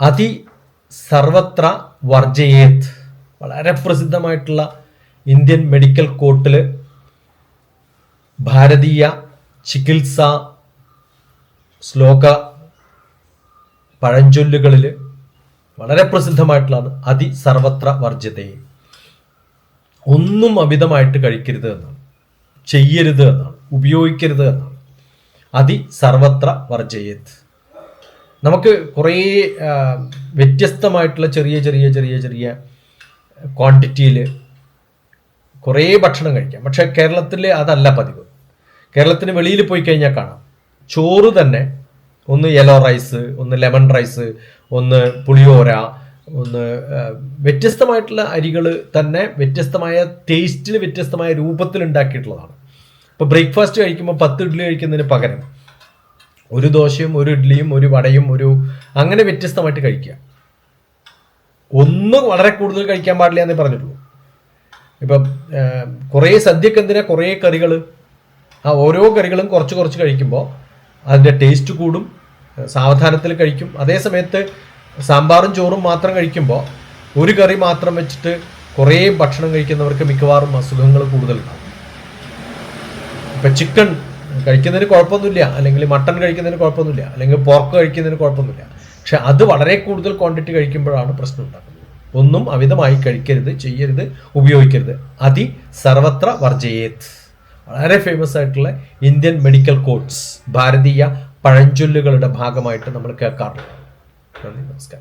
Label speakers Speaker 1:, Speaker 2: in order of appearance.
Speaker 1: അതി സർവത്ര വർജയേത്. വളരെ പ്രസിദ്ധമായിട്ടുള്ള ഇന്ത്യൻ മെഡിക്കൽ കോട്ടിൽ ഭാരതീയ ചികിത്സ ശ്ലോക പഴഞ്ചൊല്ലുകളിൽ വളരെ പ്രസിദ്ധമായിട്ടുള്ളതാണ് അതി സർവത്ര വർജ്യതേ. ഒന്നും അമിതമായിട്ട് കഴിക്കരുത് എന്നാണ്, ചെയ്യരുത് എന്നാണ്, ഉപയോഗിക്കരുത് എന്നാണ്. അതി സർവത്ര വർജയേത്. നമുക്ക് കുറേ വ്യത്യസ്തമായിട്ടുള്ള ചെറിയ ചെറിയ ചെറിയ ചെറിയ ക്വാണ്ടിറ്റിയിൽ കുറേ ഭക്ഷണം കഴിക്കാം. പക്ഷെ കേരളത്തിൽ അതല്ല പതിവ്. കേരളത്തിന് വെളിയിൽ പോയി കഴിഞ്ഞാൽ കാണാം, ചോറ് തന്നെ ഒന്ന് യെല്ലോ റൈസ്, ഒന്ന് ലെമൺ റൈസ്, ഒന്ന് പുളിയോര, ഒന്ന് വ്യത്യസ്തമായിട്ടുള്ള അരികൾ തന്നെ വ്യത്യസ്തമായ ടേസ്റ്റിൽ വ്യത്യസ്തമായ രൂപത്തിൽ ഉണ്ടാക്കിയിട്ടുള്ളതാണ്. ഇപ്പോൾ ബ്രേക്ക്ഫാസ്റ്റ് കഴിക്കുമ്പോൾ 10 ഇഡ്ഡലി കഴിക്കുന്നതിന് പകരം ഒരു ദോശയും ഒരു ഇഡ്ഡലിയും ഒരു വടയും അങ്ങനെ വ്യത്യസ്തമായിട്ട് കഴിക്കുക. ഒന്ന് വളരെ കൂടുതൽ കഴിക്കാൻ പാടില്ല എന്നേ പറഞ്ഞിട്ടുള്ളൂ. ഇപ്പം കുറേ സദ്യക്ക് എന്തിനാ കുറേ കറികൾ, ആ ഓരോ കറികളും കുറച്ച് കുറച്ച് കഴിക്കുമ്പോൾ അതിൻ്റെ ടേസ്റ്റ് കൂടും, സാവധാനത്തിൽ കഴിക്കും. അതേ സമയത്ത് സാമ്പാറും ചോറും മാത്രം കഴിക്കുമ്പോൾ ഒരു കറി മാത്രം വെച്ചിട്ട് കുറേ ഭക്ഷണം കഴിക്കുന്നവർക്ക് മിക്കവാറും അസുഖങ്ങൾ കൂടുതലുണ്ടാകും. ഇപ്പം ചിക്കൻ കഴിക്കുന്നതിന് കുഴപ്പമൊന്നുമില്ല, അല്ലെങ്കിൽ മട്ടൺ കഴിക്കുന്നതിന് കുഴപ്പമൊന്നുമില്ല, അല്ലെങ്കിൽ പോർക്ക് കഴിക്കുന്നതിന് കുഴപ്പമൊന്നുമില്ല. പക്ഷെ അത് വളരെ കൂടുതൽ ക്വാണ്ടിറ്റി കഴിക്കുമ്പോഴാണ് പ്രശ്നം ഉണ്ടാക്കുന്നത്. ഒന്നും അമിതമായി കഴിക്കരുത്, ചെയ്യരുത്, ഉപയോഗിക്കരുത്. അതി സർവത്ര വർജയേത്. വളരെ ഫേമസ് ആയിട്ടുള്ള ഇന്ത്യൻ മെഡിക്കൽ കോട്ട്സ്, ഭാരതീയ പഴഞ്ചൊല്ലുകളുടെ ഭാഗമായിട്ട് നമ്മൾ കേൾക്കാറുണ്ട്. നന്ദി, നമസ്കാരം.